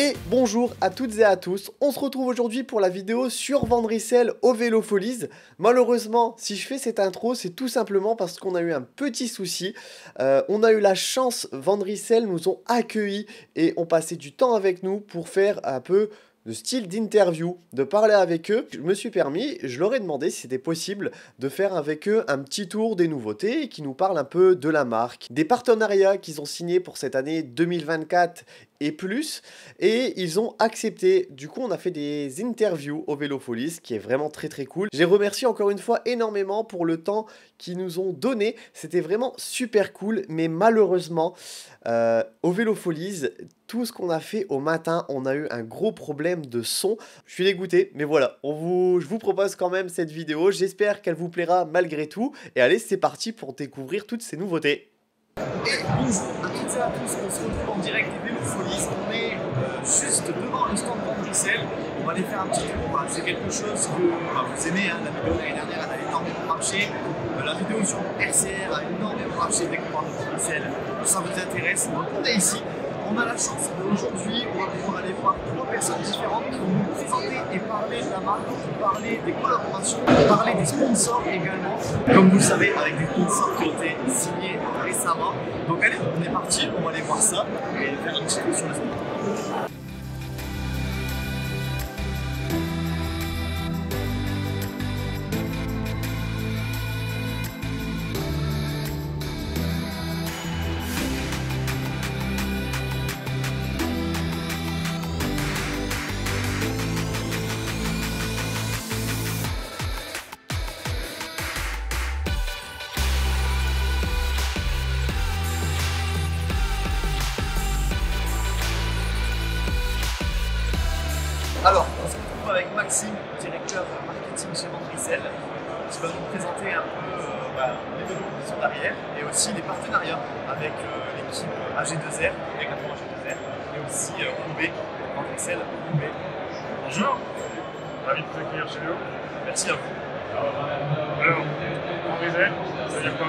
Et bonjour à toutes et à tous, on se retrouve aujourd'hui pour la vidéo sur Vandricel au Vélo Folies. Malheureusement, si je fais cette intro, c'est tout simplement parce qu'on a eu un petit souci. On a eu la chance, Vandricel nous ont accueillis et ont passé du temps avec nous pour faire un peu de style d'interview, de parler avec eux. Je me suis permis, je leur ai demandé si c'était possible de faire avec eux un petit tour des nouveautés et qui nous parlent un peu de la marque, des partenariats qu'ils ont signés pour cette année 2024 et plus, et ils ont accepté. Du coup, on a fait des interviews au Vélo Folies, ce qui est vraiment très très cool. Je les remercie encore une fois énormément pour le temps qu'ils nous ont donné. C'était vraiment super cool, mais malheureusement, au Vélo Folies, tout ce qu'on a fait au matin, on a eu un gros problème de son. Je suis dégoûté, mais voilà, je vous propose quand même cette vidéo. J'espère qu'elle vous plaira malgré tout. Et allez, c'est parti pour découvrir toutes ces nouveautés. Et bonjour à toutes et à tous, on se retrouve en direct des Vélo Folies. On est juste devant le stand Vandricel. On va aller faire un petit tour. C'est quelque chose que vous aimez, hein. La vidéo de l'année dernière, elle a énormément marché. La vidéo sur RCR a énormément marché dès qu'on parle de Vandricel. Ça vous intéresse, donc on est ici. On a la chance aujourd'hui, on va pouvoir aller voir trois personnes différentes qui vont nous présenter et parler de la marque, parler des collaborations, parler des sponsors également, comme vous le savez, avec des sponsors qui ont été signés récemment. Donc allez, on est parti, on va aller voir ça et faire un petit tour sur le stand. Alors, on se retrouve avec Maxime, directeur marketing chez Vandricel, qui va nous présenter un peu les vélos qui sont derrière et aussi les partenariats avec l'équipe AG2R, les 80 AG2R, et aussi Roubaix, Vandricel Roubaix. Bonjour. Ravi de vous accueillir chez Léo. Merci à vous. Alors, Vandricel, ça veut dire quoi?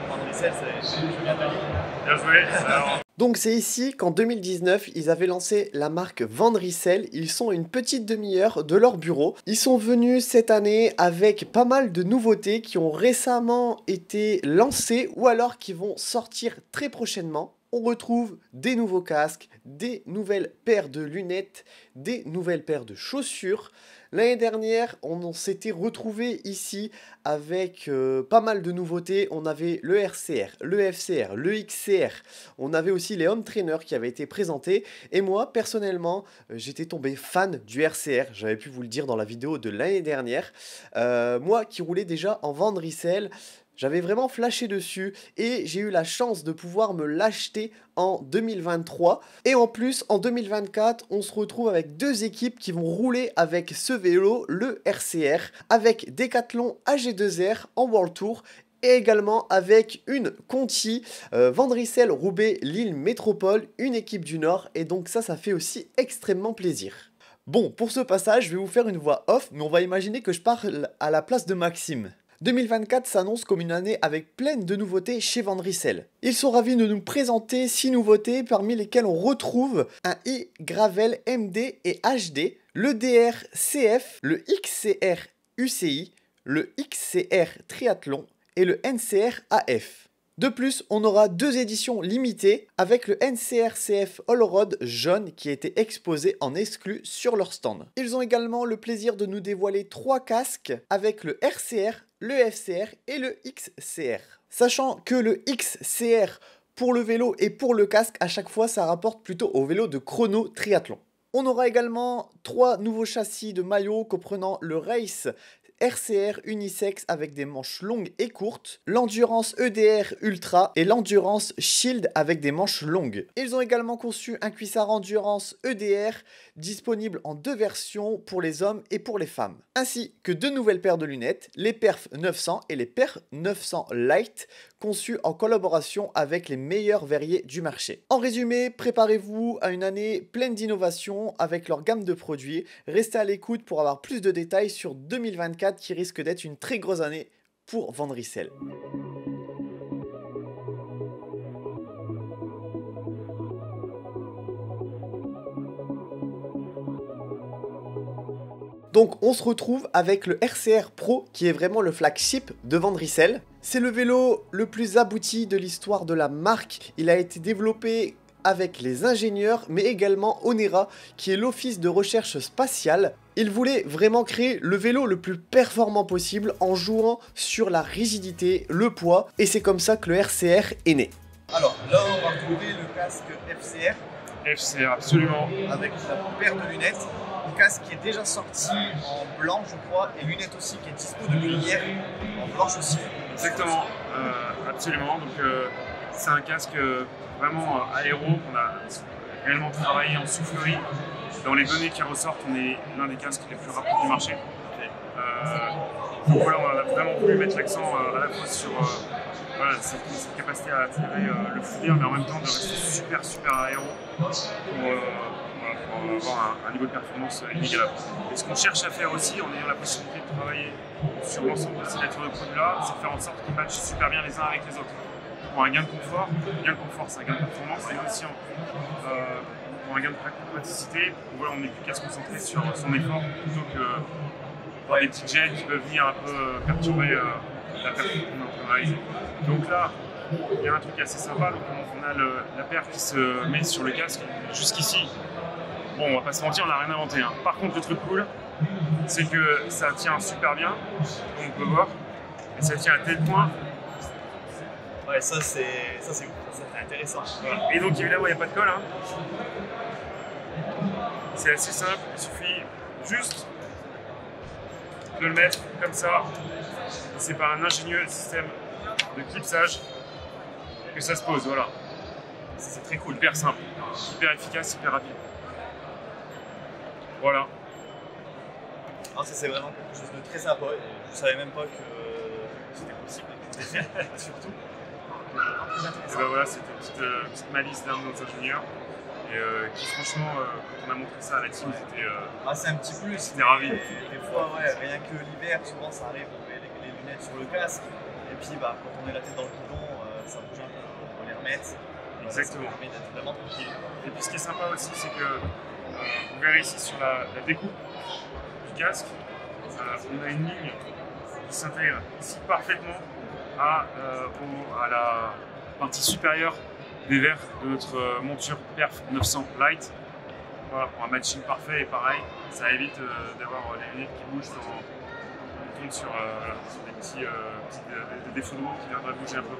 Vandricel, c'est je viens d'Ali. Bien joué. Alors, Donc c'est ici qu'en 2019, ils avaient lancé la marque Vandricel. Ils sont à une petite demi-heure de leur bureau. Ils sont venus cette année avec pas mal de nouveautés qui ont récemment été lancées ou alors qui vont sortir très prochainement. On retrouve des nouveaux casques, des nouvelles paires de lunettes, des nouvelles paires de chaussures. L'année dernière, on s'était retrouvé ici avec pas mal de nouveautés. On avait le RCR, le FCR, le XCR. On avait aussi les home trainers qui avaient été présentés. Et moi, personnellement, j'étais tombé fan du RCR. J'avais pu vous le dire dans la vidéo de l'année dernière. Moi qui roulais déjà en Vandricel, j'avais vraiment flashé dessus et j'ai eu la chance de pouvoir me l'acheter en 2023. Et en plus, en 2024, on se retrouve avec deux équipes qui vont rouler avec ce vélo, le RCR, avec Decathlon AG2R en World Tour et également avec une Conti, Vandricel Roubaix Lille Métropole, une équipe du Nord. Et donc ça fait aussi extrêmement plaisir. Bon, pour ce passage, je vais vous faire une voix off, mais on va imaginer que je parle à la place de Maxime. 2024 s'annonce comme une année avec pleine de nouveautés chez Vandricel. Ils sont ravis de nous présenter 6 nouveautés parmi lesquelles on retrouve un e-Gravel MD et HD, le DR CF, le XCR UCI, le XCR Triathlon et le NCR AF. De plus, on aura 2 éditions limitées avec le NCR-CF Allroad jaune qui a été exposé en exclu sur leur stand. Ils ont également le plaisir de nous dévoiler 3 casques avec le RCR, le FCR et le XCR. Sachant que le XCR pour le vélo et pour le casque, à chaque fois ça rapporte plutôt au vélo de chrono triathlon. On aura également 3 nouveaux châssis de maillot comprenant le Race RCR unisex avec des manches longues et courtes, l'Endurance EDR Ultra et l'Endurance Shield avec des manches longues. Ils ont également conçu un cuissard Endurance EDR disponible en 2 versions pour les hommes et pour les femmes, ainsi que 2 nouvelles paires de lunettes, les Perf 900 et les Perf 900 Lite, conçues en collaboration avec les meilleurs verriers du marché. En résumé, préparez-vous à une année pleine d'innovations avec leur gamme de produits. Restez à l'écoute pour avoir plus de détails sur 2024 qui risque d'être une très grosse année pour Vandricel. Donc on se retrouve avec le RCR Pro qui est vraiment le flagship de Van Rysel. C'est le vélo le plus abouti de l'histoire de la marque. Il a été développé avec les ingénieurs mais également Onera qui est l'office de recherche spatiale. Il voulait vraiment créer le vélo le plus performant possible en jouant sur la rigidité, le poids et c'est comme ça que le RCR est né. Alors là on va retrouver le casque FCR. FCR, absolument. Avec la paire de lunettes. Un casque qui est déjà sorti en blanc, je crois, et lunettes aussi qui est dispo depuis hier, en blanche aussi. Exactement, absolument. Donc c'est un casque vraiment aéro qu'on a réellement travaillé en soufflerie. Dans les données qui ressortent, on est l'un des casques les plus rapides du marché. Donc voilà, on a vraiment voulu mettre l'accent à la fois sur voilà, cette capacité à attirer le fluide, mais en même temps de rester super aéro pour avoir un niveau de performance inégalable. Et ce qu'on cherche à faire aussi, en ayant la possibilité de travailler sur l'ensemble de ces natures de produits-là, c'est de faire en sorte qu'ils matchent super bien les uns avec les autres. Pour un gain de confort, c'est un gain de performance, et aussi pour un gain de praticité, où voilà, on n'est plus qu'à se concentrer sur son effort plutôt que des petits jets qui peuvent venir un peu perturber la performance qu'on est en train de réaliser. Donc là, il y a un truc assez sympa, donc on a la paire qui se met sur le casque jusqu'ici. Bon, on va pas se mentir, on n'a rien inventé. Hein. Par contre, le truc cool, c'est que ça tient super bien, comme on peut voir, et ça tient à tel point. Ouais, ça c'est ouf, ça c'est intéressant. Voilà. Et donc évidemment, il n'y a pas de colle. Hein. C'est assez simple, il suffit juste de le mettre comme ça. C'est par un ingénieux système de clipsage que ça se pose, voilà. C'est très cool, hyper simple, hyper efficace, hyper rapide. Voilà. Alors ça c'est vraiment quelque chose de très sympa. Je ne savais même pas que c'était possible et que surtout. Et ben voilà, c'était une petite malice d'un de nos ingénieurs. Et qui franchement, quand on a montré ça à la team, c'était c'est un petit plus. C'était ravi. Des fois, ouais, rien que l'hiver, souvent ça arrive, on met les lunettes sur le casque. Et puis quand on est la tête dans le guidon, ça bouge un peu, on les remettre. Exactement. Ça permet d'être vraiment tranquille. Et puis ce qui est sympa aussi, c'est que vous verrez ici sur la découpe du casque, on a une ligne qui s'intègre ici parfaitement à la partie supérieure des verres de notre monture Perf 900 Lite. Voilà, pour un matching parfait et pareil, ça évite d'avoir les lunettes qui bougent quand on tombe sur des petits défauts de roue qui viendraient bouger un peu.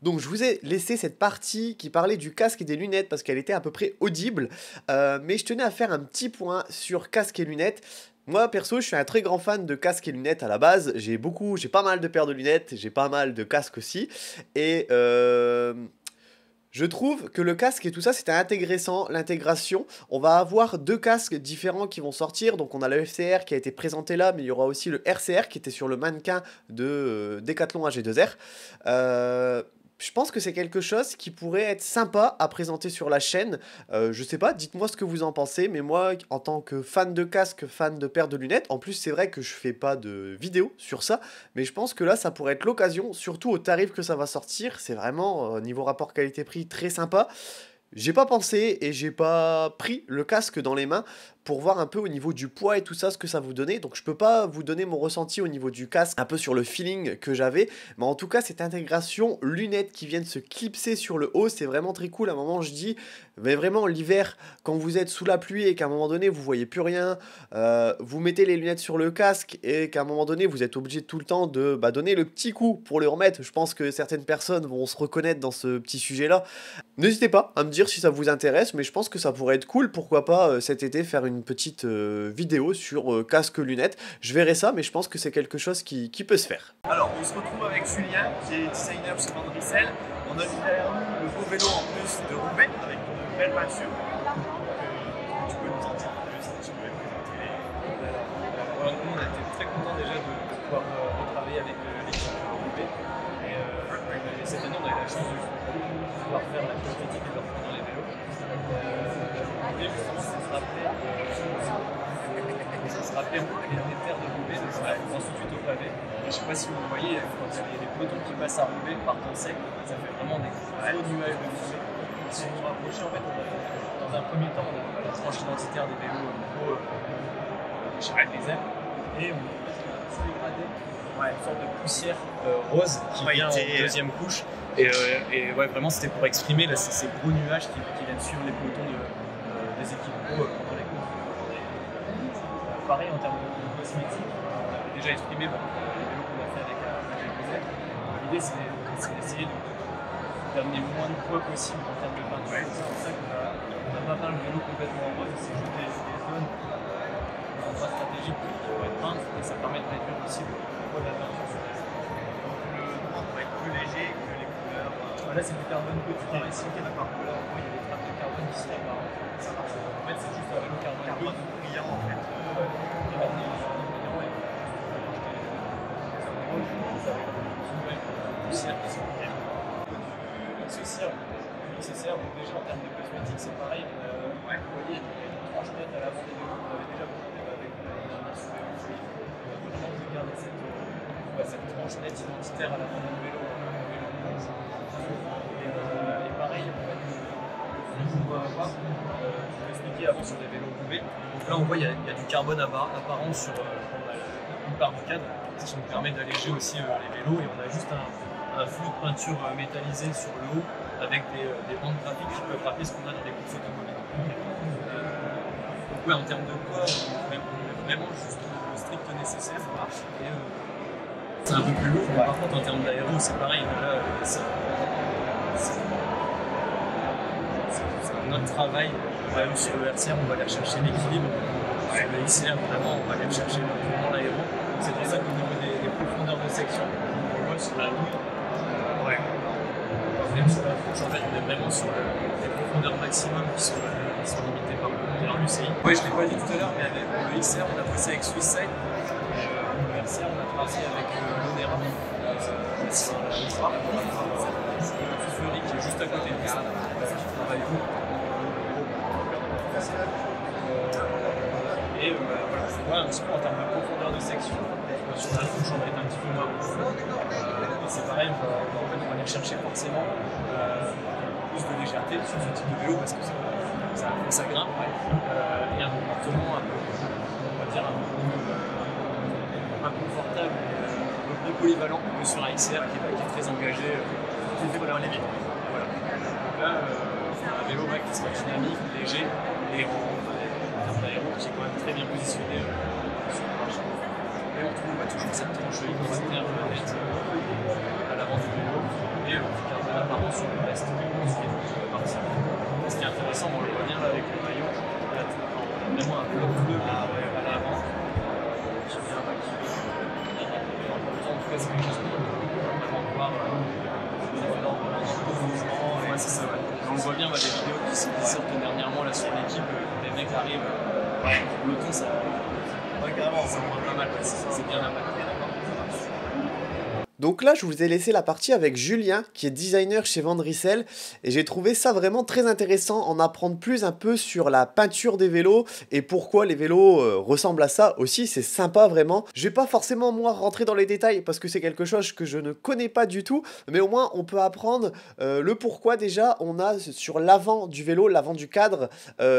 Donc je vous ai laissé cette partie qui parlait du casque et des lunettes parce qu'elle était à peu près audible, mais je tenais à faire un petit point sur casque et lunettes. Moi perso je suis un très grand fan de casque et lunettes à la base, j'ai pas mal de paires de lunettes, j'ai pas mal de casques aussi, et je trouve que le casque et tout ça, c'était intéressant, l'intégration. On va avoir deux casques différents qui vont sortir. Donc on a le FCR qui a été présenté là, mais il y aura aussi le RCR qui était sur le mannequin de Decathlon AG2R. Je pense que c'est quelque chose qui pourrait être sympa à présenter sur la chaîne. Je sais pas, dites-moi ce que vous en pensez. Mais moi, en tant que fan de casque, fan de paires de lunettes, en plus c'est vrai que je fais pas de vidéo sur ça, mais je pense que là ça pourrait être l'occasion, surtout au tarif que ça va sortir. C'est vraiment niveau rapport qualité-prix très sympa. J'ai pas pensé et j'ai pas pris le casque dans les mains pour voir un peu au niveau du poids et tout ça ce que ça vous donnait. Donc je peux pas vous donner mon ressenti au niveau du casque, un peu sur le feeling que j'avais. Mais en tout cas cette intégration lunettes qui viennent se clipser sur le haut, c'est vraiment très cool. À un moment je dis, mais vraiment l'hiver quand vous êtes sous la pluie et qu'à un moment donné vous voyez plus rien, vous mettez les lunettes sur le casque et qu'à un moment donné vous êtes obligé tout le temps de donner le petit coup pour le remettre. Je pense que certaines personnes vont se reconnaître dans ce petit sujet là. N'hésitez pas à me dire si ça vous intéresse, mais je pense que ça pourrait être cool, pourquoi pas cet été faire une petite vidéo sur casque lunettes. Je verrai ça, mais je pense que c'est quelque chose qui peut se faire. Alors on se retrouve avec Julien qui est designer chez Van Rysel. On a derrière nous le beau vélo en plus de Roubaix avec une belle peinture. Tu peux nous en dire plus si tu peux présenter les... Alors, nous on a été très contents déjà de pouvoir retravailler avec l'équipe de Roubaix. Et cette année on a eu la chance de pouvoir faire la esthétique et leur dans les vélos. L'idée justement c'est de se rappeler les terres de Roubaix, de ça, ensuite au pavé. Et je ne sais pas si vous voyez, quand il y a des pelotons qui passent à Roubaix par temps sec, ça fait vraiment des gros nuages de fumée. Si on se rapprochait, en fait, dans un premier temps, on a la tranche identitaire des vélos déchirait les ailes. Et on a sous dégradé une sorte de poussière rose qui vient en deuxième couche. Et ouais, vraiment, c'était pour exprimer là, ces gros nuages qui viennent suivre les pelotons des équipes pro pendant les courses. Pareil, en termes de cosmétique, on avait déjà exprimé les vélos qu'on a fait avec José. L'idée, c'est d'essayer d'amener le moins de poids possible en termes de peinture. C'est pour ça qu'on n'a pas peint le vélo complètement en rose, c'est juste des zones pas stratégiques qui vont être peintes et ça permet de réduire aussi le poids de la peinture sur les vélos. Donc le noir va être plus léger que les couleurs. Là, c'est du carbone petit. Ici, il y a des trappes de carbone qui se séparent. Ça marche. En fait, c'est juste un vélo carbone brillant en fait. Nécessaire, donc déjà en termes de cosmétiques, c'est pareil. Vous voyez, il y a une tranche-nette à l'avant des vélos qu'on avait déjà monté avec l'année dernière sur les vélos. On a vraiment garder cette tranche-nette identitaire à l'avant du vélo. Et pareil, en fait, on va avoir, je vous expliquais avant sur les vélos boubés. Donc là, on voit il y a du carbone apparent sur une part du cadre. Ça nous permet d'alléger aussi les vélos et on a juste un flux de peinture métallisé sur le haut avec des bandes graphiques qui peuvent rappeler ce qu'on a dans les courses automobiles. Donc ouais, en termes de poids, on met vraiment juste le strict nécessaire, ça marche. Et c'est un peu plus lourd, mais par contre en termes d'aéro, c'est pareil. Là, c'est notre travail. Par exemple, sur le RCR, on va aller chercher l'équilibre. Sur le XCR, vraiment, on va aller chercher vraiment l'aéro. C'est pour ça qu'au niveau des profondeurs de section, on voit sur la douille. Sur la fourche, en fait, on est vraiment sur les profondeurs maximum qui sont limitées par l'UCI. Oui, je ne l'ai pas dit tout à l'heure, mais avec le XR, on a bossé avec Swisside. Le RCR, on a travaillé avec l'Onera. C'est un Fury qui est juste à côté de ça, qui travaille beaucoup. Et voilà, on voit un petit peu en termes de profondeur de section. Sur la fourche, on va être un petit peu moins profond. C'est pareil, on va aller chercher forcément plus de légèreté sur ce type de vélo parce que ça grimpe et un comportement un peu, on va dire, un peu confortable, un peu plus polyvalent que sur un XR qui est très engagé, qui fait dans les villes. Voilà. Donc là, on a un vélo qui sera dynamique, léger et en termes d'aéro qui est quand même très bien positionné sur le marché. Et on trouve toujours cette tranche identitaire nette à l'avant du vélo et le carbone apparent sur le reste ce qui est parti. Ce qui est intéressant, on le voit bien là avec le maillot, on a vraiment un bloc bleu à l'avant qui vient en tout cas c'est quelque chose qu'on va vraiment voir ouais, c'est ça, ouais. On le voit bien, des vidéos qui sortent dernièrement là, sur l'équipe, les mecs arrivent au peloton, ça prend pas mal, c'est bien la mal. Donc là, je vous ai laissé la partie avec Julien, qui est designer chez Van Rissel, et j'ai trouvé ça vraiment très intéressant, en apprendre plus un peu sur la peinture des vélos, et pourquoi les vélos ressemblent à ça aussi, c'est sympa vraiment. Je vais pas forcément moi rentrer dans les détails, parce que c'est quelque chose que je ne connais pas du tout, mais au moins on peut apprendre le pourquoi. Déjà, on a sur l'avant du vélo, l'avant du cadre,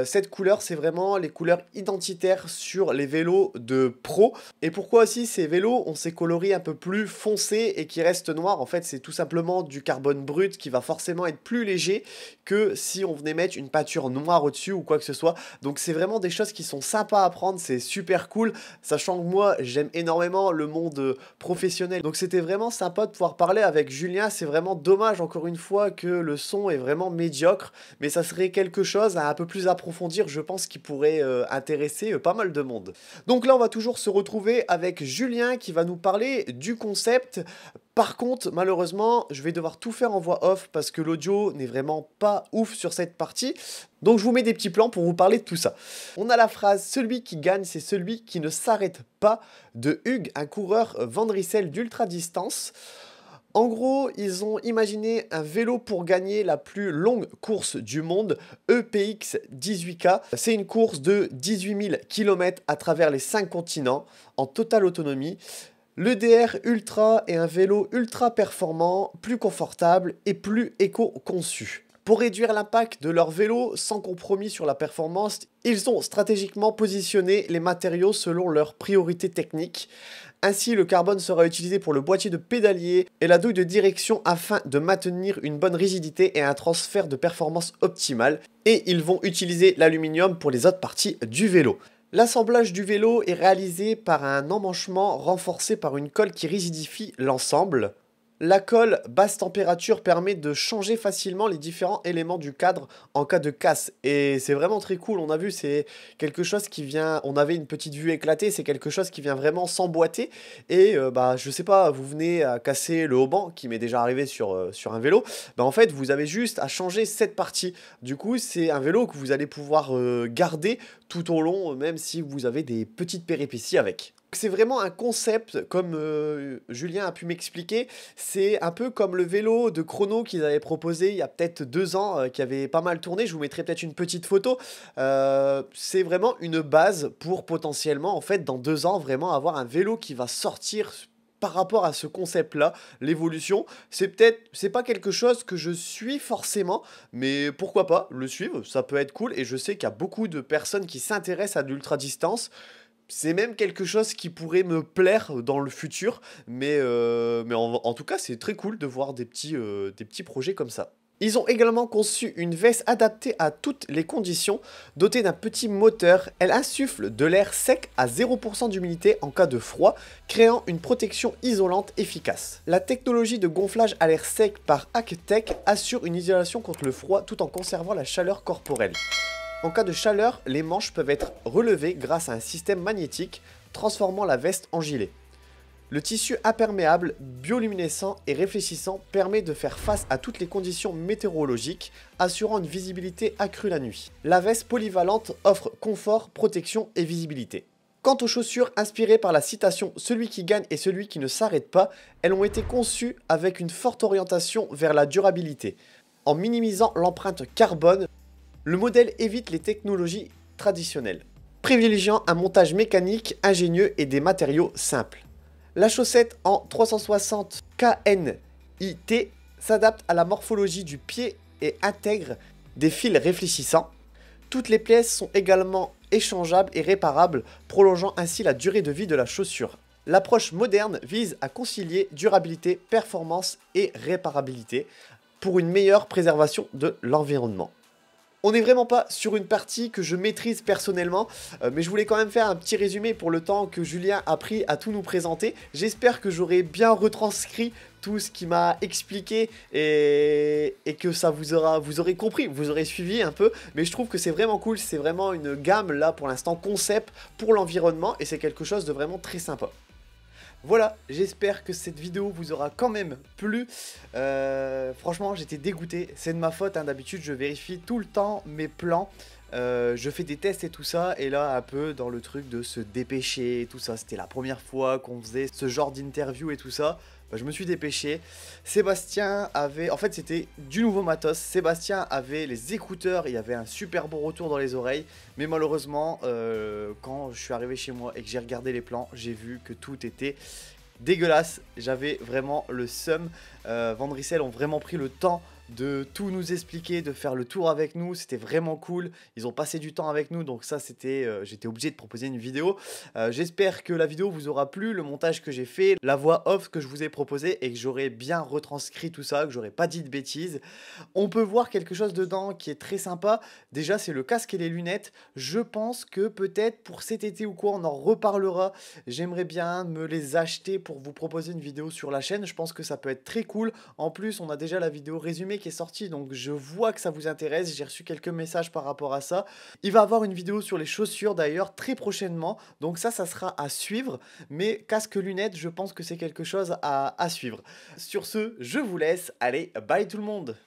cette couleur, c'est vraiment les couleurs identitaires sur les vélos de pro, et pourquoi aussi ces vélos ont ces coloris un peu plus foncés, et qui reste noir. En fait, c'est tout simplement du carbone brut qui va forcément être plus léger que si on venait mettre une peinture noire au-dessus ou quoi que ce soit. Donc c'est vraiment des choses qui sont sympas à apprendre, c'est super cool, sachant que moi j'aime énormément le monde professionnel. Donc c'était vraiment sympa de pouvoir parler avec Julien. C'est vraiment dommage encore une fois que le son est vraiment médiocre, mais ça serait quelque chose à un peu plus approfondir, je pense, qui pourrait intéresser pas mal de monde. Donc là on va toujours se retrouver avec Julien qui va nous parler du concept. Par contre, malheureusement, je vais devoir tout faire en voix off parce que l'audio n'est vraiment pas ouf sur cette partie. Donc je vous mets des petits plans pour vous parler de tout ça. On a la phrase « Celui qui gagne, c'est celui qui ne s'arrête pas » de Hugues, un coureur Van Rissel d'ultra distance. En gros, ils ont imaginé un vélo pour gagner la plus longue course du monde, EPX 18K. C'est une course de 18 000 km à travers les 5 continents, en totale autonomie. Le DR Ultra est un vélo ultra performant, plus confortable et plus éco-conçu. Pour réduire l'impact de leur vélo sans compromis sur la performance, ils ont stratégiquement positionné les matériaux selon leurs priorités techniques. Ainsi, le carbone sera utilisé pour le boîtier de pédalier et la douille de direction afin de maintenir une bonne rigidité et un transfert de performance optimal. Et ils vont utiliser l'aluminium pour les autres parties du vélo. L'assemblage du vélo est réalisé par un emmanchement renforcé par une colle qui rigidifie l'ensemble. La colle basse température permet de changer facilement les différents éléments du cadre en cas de casse. Et c'est vraiment très cool, on a vu, c'est quelque chose qui vient, on avait une petite vue éclatée, c'est quelque chose qui vient vraiment s'emboîter. Et je sais pas, vous venez à casser le haubans, qui m'est déjà arrivé sur un vélo, en fait vous avez juste à changer cette partie. Du coup c'est un vélo que vous allez pouvoir garder tout au long, même si vous avez des petites péripéties avec. C'est vraiment un concept, comme Julien a pu m'expliquer, c'est un peu comme le vélo de chrono qu'ils avaient proposé il y a peut-être 2 ans, qui avait pas mal tourné, je vous mettrai peut-être une petite photo. C'est vraiment une base pour potentiellement, en fait, dans 2 ans, vraiment avoir un vélo qui va sortir par rapport à ce concept-là, l'évolution. C'est pas quelque chose que je suis forcément, mais pourquoi pas le suivre, ça peut être cool, et je sais qu'il y a beaucoup de personnes qui s'intéressent à de l'ultra-distance. C'est même quelque chose qui pourrait me plaire dans le futur, mais en tout cas, c'est très cool de voir des petits projets comme ça. Ils ont également conçu une veste adaptée à toutes les conditions, dotée d'un petit moteur. Elle insuffle de l'air sec à 0% d'humidité en cas de froid, créant une protection isolante efficace. La technologie de gonflage à l'air sec par Actec assure une isolation contre le froid tout en conservant la chaleur corporelle. En cas de chaleur, les manches peuvent être relevées grâce à un système magnétique, transformant la veste en gilet. Le tissu imperméable, bioluminescent et réfléchissant permet de faire face à toutes les conditions météorologiques, assurant une visibilité accrue la nuit. La veste polyvalente offre confort, protection et visibilité. Quant aux chaussures inspirées par la citation « Celui qui gagne est celui qui ne s'arrête pas », elles ont été conçues avec une forte orientation vers la durabilité. En minimisant l'empreinte carbone, le modèle évite les technologies traditionnelles, privilégiant un montage mécanique ingénieux et des matériaux simples. La chaussette en 360 KNIT s'adapte à la morphologie du pied et intègre des fils réfléchissants. Toutes les pièces sont également échangeables et réparables, prolongeant ainsi la durée de vie de la chaussure. L'approche moderne vise à concilier durabilité, performance et réparabilité pour une meilleure préservation de l'environnement. On n'est vraiment pas sur une partie que je maîtrise personnellement, mais je voulais quand même faire un petit résumé pour le temps que Julien a pris à tout nous présenter. J'espère que j'aurai bien retranscrit tout ce qu'il m'a expliqué et que ça vous aurez compris, vous aurez suivi un peu. Mais je trouve que c'est vraiment cool, c'est vraiment une gamme là pour l'instant concept pour l'environnement et c'est quelque chose de vraiment très sympa. Voilà, j'espère que cette vidéo vous aura quand même plu. Franchement, j'étais dégoûté. C'est de ma faute, hein. D'habitude, je vérifie tout le temps mes plans. Je fais des tests et tout ça. Et là, un peu dans le truc de se dépêcher et tout ça. C'était la première fois qu'on faisait ce genre d'interview et tout ça. Je me suis dépêché. Sébastien avait... En fait, c'était du nouveau matos. Sébastien avait les écouteurs. Il y avait un super bon retour dans les oreilles. Mais malheureusement, quand je suis arrivé chez moi et que j'ai regardé les plans, j'ai vu que tout était dégueulasse. J'avais vraiment le seum. Vandricel ont vraiment pris le temps de tout nous expliquer, de faire le tour avec nous, c'était vraiment cool, ils ont passé du temps avec nous, donc ça c'était, j'étais obligé de proposer une vidéo. J'espère que la vidéo vous aura plu, le montage que j'ai fait, la voix off que je vous ai proposé et que j'aurai bien retranscrit tout ça, que j'aurai pas dit de bêtises. On peut voir quelque chose dedans qui est très sympa, déjà c'est le casque et les lunettes, je pense que peut-être pour cet été ou quoi on en reparlera, j'aimerais bien me les acheter pour vous proposer une vidéo sur la chaîne, je pense que ça peut être très cool, en plus on a déjà la vidéo résumée qui est sorti, donc je vois que ça vous intéresse, j'ai reçu quelques messages par rapport à ça. Il va y avoir une vidéo sur les chaussures d'ailleurs très prochainement, donc ça sera à suivre, mais casque lunettes, je pense que c'est quelque chose à suivre. Sur ce, je vous laisse, allez, bye tout le monde!